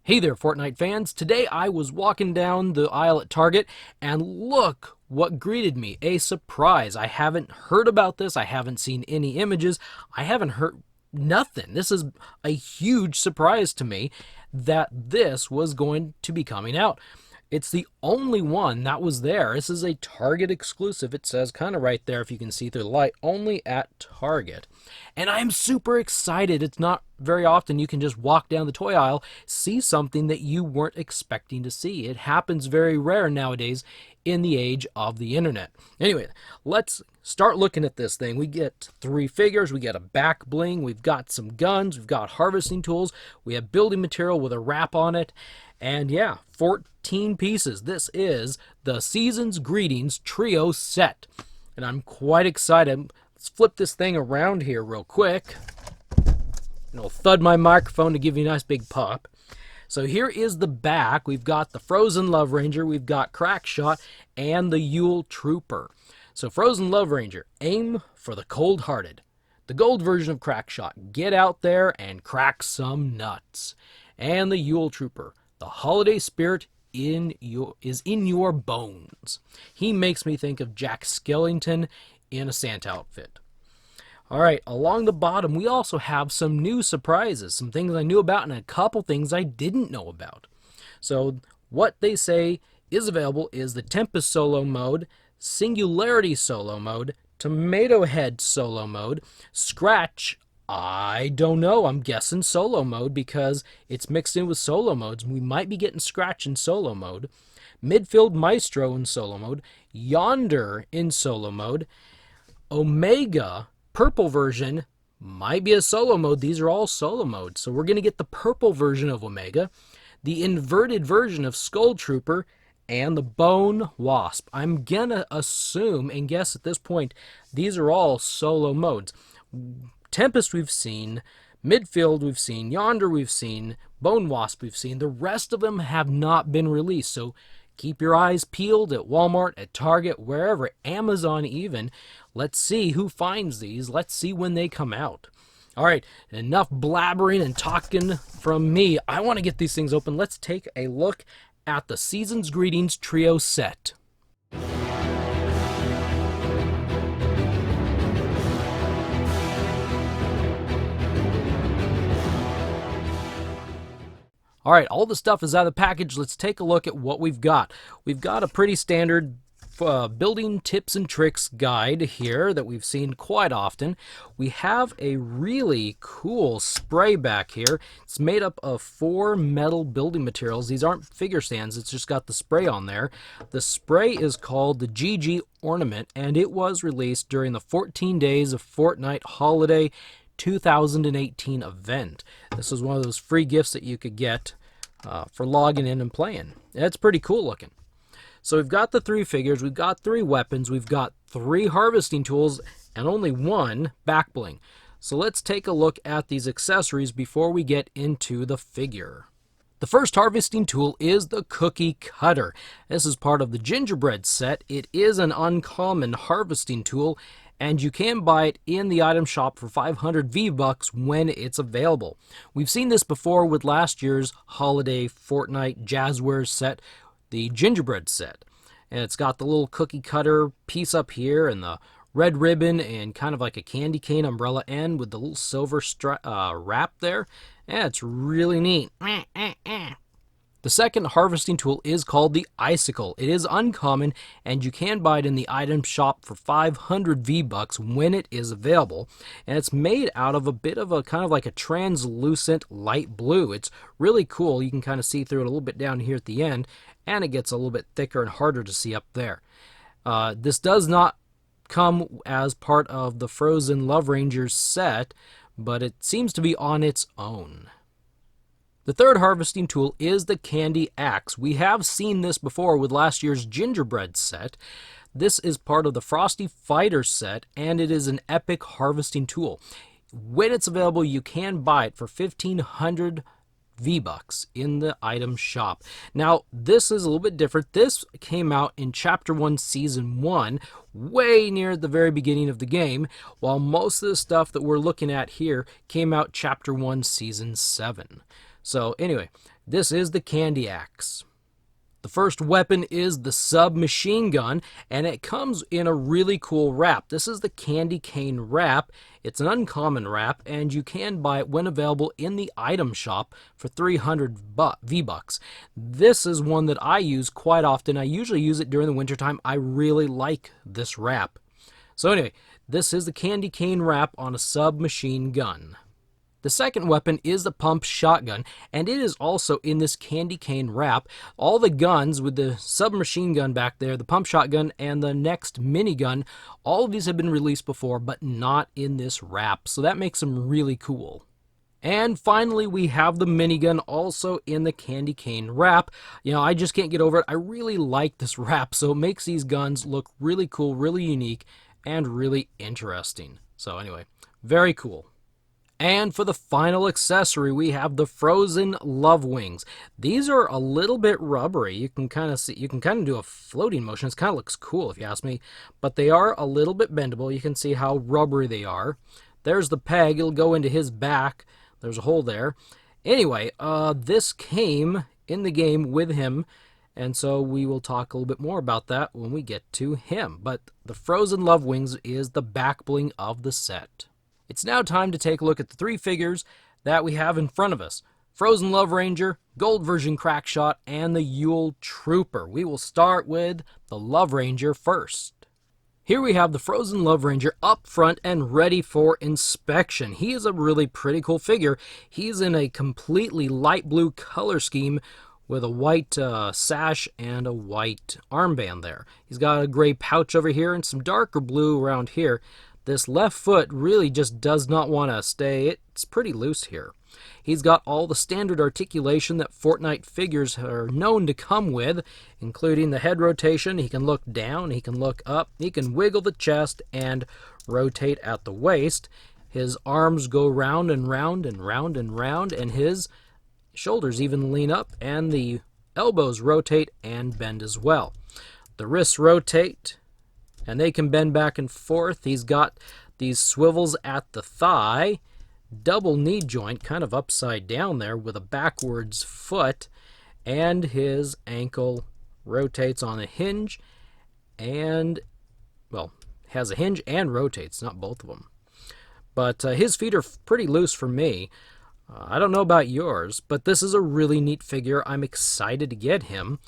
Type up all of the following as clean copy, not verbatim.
Hey there, Fortnite fans. Today I was walking down the aisle at Target, and look what greeted me. A surprise. I haven't heard about this. I haven't seen any images. I haven't heard nothing. This is a huge surprise to me that this was going to be coming out. It's the only one that was there. This is a Target exclusive. It says kind of right there, if you can see through the light, only at Target. And I'm super excited. It's not very often you can just walk down the toy aisle, see something that you weren't expecting to see. It happens very rare nowadays in the age of the internet. Anyway, let's start looking at this thing. We get 3 figures, we get a back bling, we've got some guns, we've got harvesting tools, we have building material with a wrap on it, and yeah, 14 pieces. This is the Season's Greetings Trio Set, and I'm quite excited. Let's flip this thing around here real quick, and I'll thud my microphone to give you a nice big pop. So here is the back. We've got the Frozen Love Ranger, we've got Crackshot, and the Yule Trooper. So Frozen Love Ranger, aim for the cold-hearted. The gold version of Crackshot, get out there and crack some nuts. And the Yule Trooper, the holiday spirit is in your bones. He makes me think of Jack Skellington in a Santa outfit. Alright, along the bottom we also have some new surprises, some things I knew about and a couple things I didn't know about. So what they say is available is the Tempest solo mode, Singularity solo mode, Tomato Head solo mode, Scratch, I don't know, I'm guessing solo mode because it's mixed in with solo modes. We might be getting Scratch in solo mode, Midfield Maestro in solo mode, Yonder in solo mode, Omega purple version might be a solo mode. These are all solo modes. So we're going to get the purple version of Omega, the inverted version of Skull Trooper, and the Bone Wasp. I'm going to assume and guess at this point these are all solo modes. Tempest we've seen, Midfield we've seen, Yonder we've seen, Bone Wasp we've seen. The rest of them have not been released. So keep your eyes peeled at Walmart, at Target, wherever, Amazon even. Let's see who finds these. Let's see when they come out. All right, enough blabbering and talking from me. I want to get these things open. Let's take a look at the Season's Greetings Trio Set. All right, all the stuff is out of the package. Let's take a look at what we've got. We've got a pretty standard building tips and tricks guide here that we've seen quite often. We have a really cool spray back here. It's made up of 4 metal building materials. These aren't figure stands. It's just got the spray on there. The spray is called the GG Ornament, and it was released during the 14 Days of Fortnite Holiday 2018 event. This is one of those free gifts that you could get for logging in and playing. It's pretty cool looking. So we've got the 3 figures, we've got 3 weapons, we've got 3 harvesting tools, and only 1 back bling. So let's take a look at these accessories before we get into the figure. The first harvesting tool is the Cookie Cutter. This is part of the Gingerbread set. It is an uncommon harvesting tool, and you can buy it in the item shop for 500 V-Bucks when it's available. We've seen this before with last year's holiday Fortnite Jazwares set, the Gingerbread set. And it's got the little cookie cutter piece up here and the red ribbon and kind of like a candy cane umbrella end with the little silver wrap there. And it's really neat. The second harvesting tool is called the Icicle. It is uncommon, and you can buy it in the item shop for 500 V-Bucks when it is available. And it's made out of a bit of a kind of like a translucent light blue. It's really cool. You can kind of see through it a little bit down here at the end, and it gets a little bit thicker and harder to see up there. This does not come as part of the Frozen Love Rangers set, but it seems to be on its own. The third harvesting tool is the Candy Axe. We have seen this before with last year's Gingerbread set. This is part of the Frosty Fighter set, and it is an epic harvesting tool. When it's available, you can buy it for 1,500 V-Bucks in the item shop. Now, this is a little bit different. This came out in Chapter 1, Season 1, way near the very beginning of the game, while most of the stuff that we're looking at here came out Chapter 1, Season 7. So anyway, This is the Candy Axe. The first weapon is the Submachine gun, and it comes in a really cool wrap. This is the Candy Cane wrap. It's an uncommon wrap, and you can buy it when available in the item shop for 300 V-Bucks. This is one that I use quite often. I usually use it during the wintertime. I really like this wrap. So anyway, this is the Candy Cane wrap on a Submachine gun. The second weapon is the pump shotgun, and it is also in this Candy Cane wrap. All the guns with the submachine gun back there, the pump shotgun, and the next minigun, all of these have been released before, but not in this wrap, so that makes them really cool. And finally, we have the minigun also in the Candy Cane wrap. You know, I just can't get over it. I really like this wrap, so it makes these guns look really cool, really unique, and really interesting. So anyway, very cool. And for the final accessory, we have the frozen love wings. These are a little bit rubbery. You can kind of see, you can kind of do a floating motion. It kind of looks cool if you ask me, but they are a little bit bendable. You can see how rubbery they are. There's the peg. It'll go into his back. There's a hole there. Anyway, this came in the game with him, and so we will talk a little bit more about that when we get to him. But the frozen love wings is the back bling of the set. It's now time to take a look at the three figures that we have in front of us. Frozen Love Ranger, Gold Version Crackshot, and the Yule Trooper. We will start with the Love Ranger first. Here we have the Frozen Love Ranger up front and ready for inspection. He is a really pretty cool figure. He's in a completely light blue color scheme with a white sash and a white armband there. He's got a gray pouch over here and some darker blue around here. This left foot really just does not want to stay. It's pretty loose here. He's got all the standard articulation that Fortnite figures are known to come with, including the head rotation. He can look down, he can look up, he can wiggle the chest and rotate at the waist. His arms go round and round and round and round, and his shoulders even lean up, and the elbows rotate and bend as well. The wrists rotate, and they can bend back and forth. He's got these swivels at the thigh, double knee joint, kind of upside down there with a backwards foot, and his ankle rotates on a hinge and, well, has a hinge and rotates, not both of them. But his feet are pretty loose for me. I don't know about yours, but this is a really neat figure. I'm excited to get him.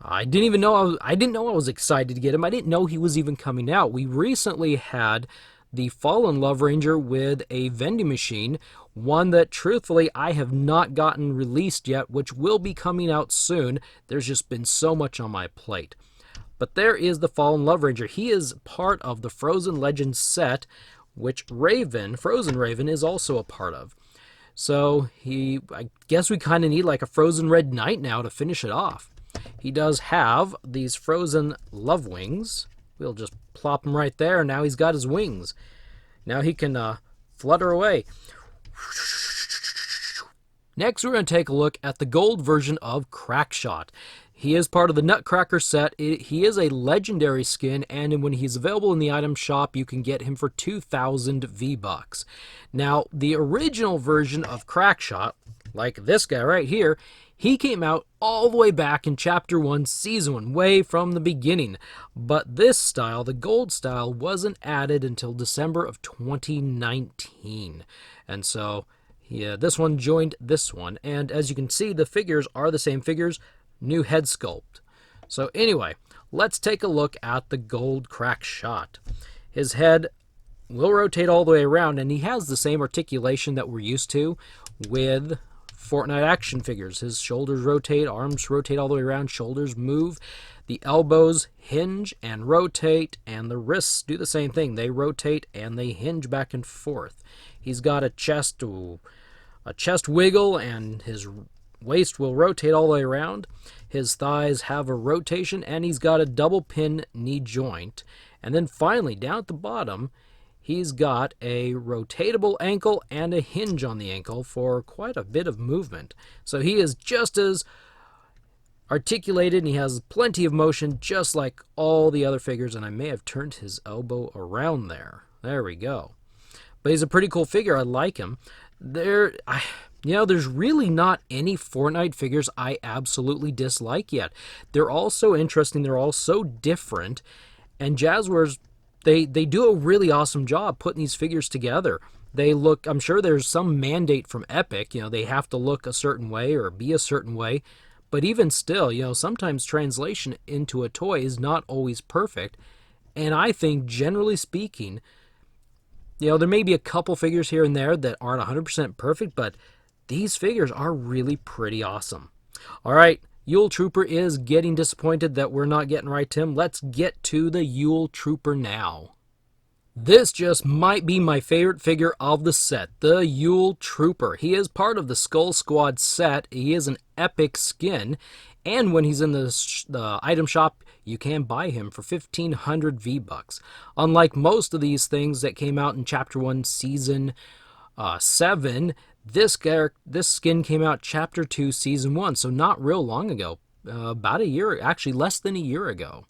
I didn't know I was excited to get him. I didn't know he was even coming out. We recently had the Fallen Love Ranger with a vending machine, one that truthfully I have not gotten released yet, which will be coming out soon. There's just been so much on my plate. But there is the Fallen Love Ranger. He is part of the Frozen Legends set, which Frozen Raven is also a part of. So I guess we kind of need like a Frozen Red Knight now to finish it off. He does have these frozen love wings. We'll just plop him right there. Now he's got his wings. Now he can flutter away. Next, we're going to take a look at the gold version of Crackshot. He is part of the Nutcracker set. He is a legendary skin, and when he's available in the item shop, you can get him for 2,000 V-Bucks. Now, the original version of Crackshot, like this guy right here, he came out all the way back in Chapter 1, Season 1, way from the beginning. But this style, the gold style, wasn't added until December of 2019. And so, yeah, this one joined this one. And as you can see, the figures are the same figures, new head sculpt. So anyway, let's take a look at the gold Crackshot. His head will rotate all the way around, and he has the same articulation that we're used to with Fortnite action figures. His shoulders rotate, arms rotate all the way around, shoulders move, the elbows hinge and rotate, and the wrists do the same thing. They rotate and they hinge back and forth. He's got a chest wiggle, and his waist will rotate all the way around. His thighs have a rotation, and he's got a double pin knee joint. And then finally, down at the bottom, he's got a rotatable ankle and a hinge on the ankle for quite a bit of movement. So he is just as articulated, and he has plenty of motion, just like all the other figures. And I may have turned his elbow around there. There we go. But he's a pretty cool figure. I like him. You know, there's really not any Fortnite figures I absolutely dislike yet. They're all so interesting. They're all so different. And Jazwares, they do a really awesome job putting these figures together. They look, I'm sure there's some mandate from Epic, you know, they have to look a certain way or be a certain way. But even still, you know, sometimes translation into a toy is not always perfect. And I think, generally speaking, you know, there may be a couple figures here and there that aren't 100% perfect, but these figures are really pretty awesome. All right, Yule Trooper is getting disappointed that we're not getting right, Tim. Let's get to the Yule Trooper now. This just might be my favorite figure of the set, the Yule Trooper. He is part of the Skull Squad set. He is an epic skin, and when he's in the item shop, you can buy him for 1,500 V-Bucks. Unlike most of these things that came out in Chapter 1, Season 7, this skin came out Chapter 2, Season 1, so not real long ago. About a year, actually less than a year ago.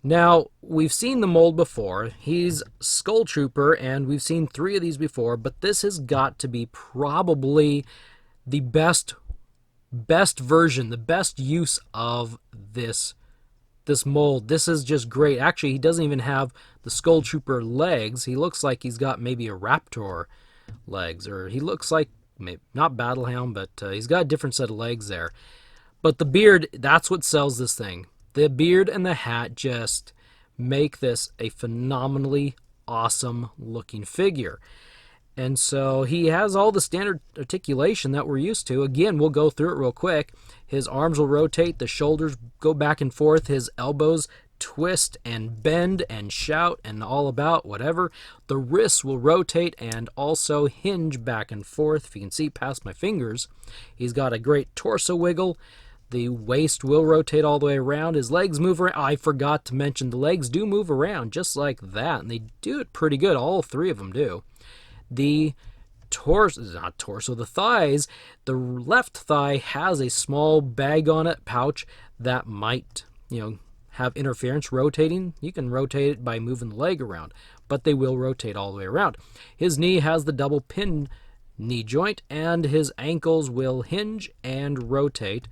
Now, we've seen the mold before. He's Skull Trooper, and we've seen 3 of these before, but this has got to be probably the best version, the best use of this mold. This is just great. Actually, he doesn't even have the Skull Trooper legs. He looks like he's got maybe a Raptor legs, or he looks like, maybe not Battlehound, but he's got a different set of legs there. But the beard, that's what sells this thing. The beard and the hat just make this a phenomenally awesome looking figure. And so he has all the standard articulation that we're used to. Again, we'll go through it real quick. His arms will rotate, the shoulders go back and forth, his elbows twist and bend and shout and all about whatever. The wrists will rotate and also hinge back and forth. If you can see past my fingers, he's got a great torso wiggle. The waist will rotate all the way around. His legs move around. I forgot to mention the legs do move around just like that, and they do it pretty good. All 3 of them do. The the thighs, the left thigh has a small bag on it, pouch, that might, you know, have interference rotating. You can rotate it by moving the leg around, but they will rotate all the way around. His knee has the double pin knee joint, and his ankles will hinge and rotate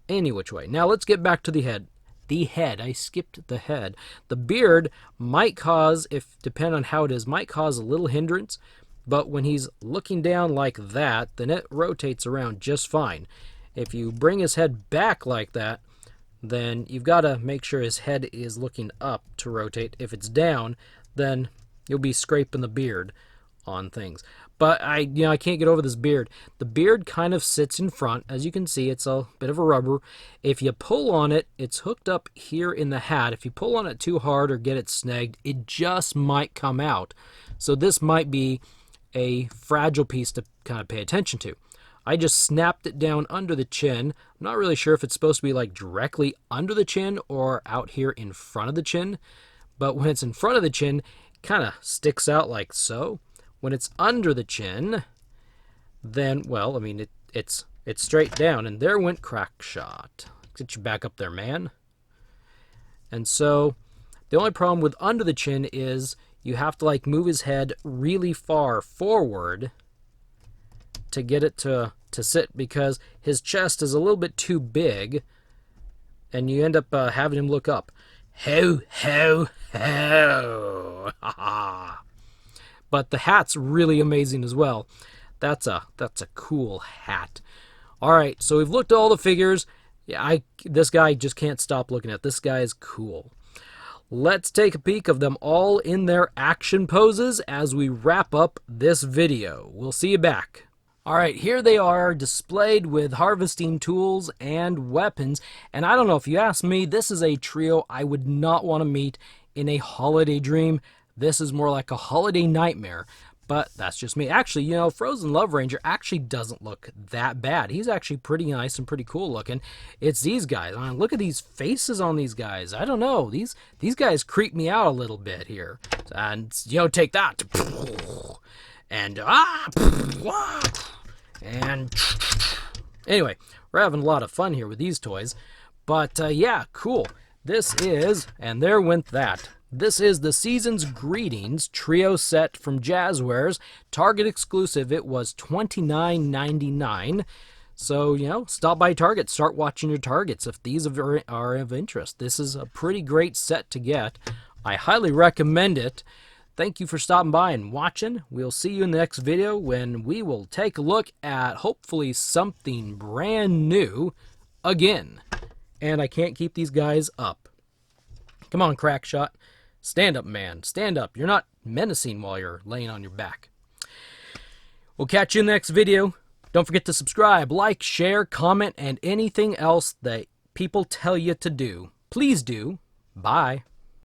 any which way. Now let's get back to the head. The head, I skipped the head. The beard might cause, if depending on how it is, might cause a little hindrance, but when he's looking down like that, then it rotates around just fine. If you bring his head back like that, then you've got to make sure his head is looking up to rotate. If it's down, then you'll be scraping the beard on things. But I can't get over this beard. The beard kind of sits in front. As you can see, it's a bit of a rubber. If you pull on it, it's hooked up here in the hat. If you pull on it too hard or get it snagged, it just might come out. So this might be a fragile piece to kind of pay attention to. I just snapped it down under the chin. I'm not really sure if it's supposed to be like directly under the chin or out here in front of the chin. But when it's in front of the chin, it kind of sticks out like so. When it's under the chin, then, well, I mean, it's straight down, and there went Crackshot. Get you back up there, man. And so, the only problem with under the chin is you have to, like, move his head really far forward to get it to sit, because his chest is a little bit too big, and you end up having him look up. Ho, ho, ho! Ha ha! But the hat's really amazing as well. That's a cool hat. All right, so we've looked at all the figures. Yeah, this guy just can't stop looking at. This guy is cool. Let's take a peek of them all in their action poses as we wrap up this video. We'll see you back. All right, here they are displayed with harvesting tools and weapons. And I don't know, if you ask me, this is a trio I would not want to meet in a holiday dream. This is more like a holiday nightmare, but that's just me. Actually, you know, Frozen Love Ranger actually doesn't look that bad. He's actually pretty nice and pretty cool looking. It's these guys. I mean, look at these faces on these guys. I don't know. These guys creep me out a little bit here. And, you know, take that. And, and anyway, we're having a lot of fun here with these toys. But, yeah, cool. This is, and there went that. This is the Season's Greetings trio set from Jazwares. Target exclusive, it was $29.99. So, stop by Target, start watching your Targets if these are of interest. This is a pretty great set to get. I highly recommend it. Thank you for stopping by and watching. We'll see you in the next video when we will take a look at hopefully something brand new again. And I can't keep these guys up. Come on, Crackshot. Stand up, man. Stand up. You're not menacing while you're laying on your back. We'll catch you in the next video. Don't forget to subscribe, like, share, comment, and anything else that people tell you to do. Please do. Bye.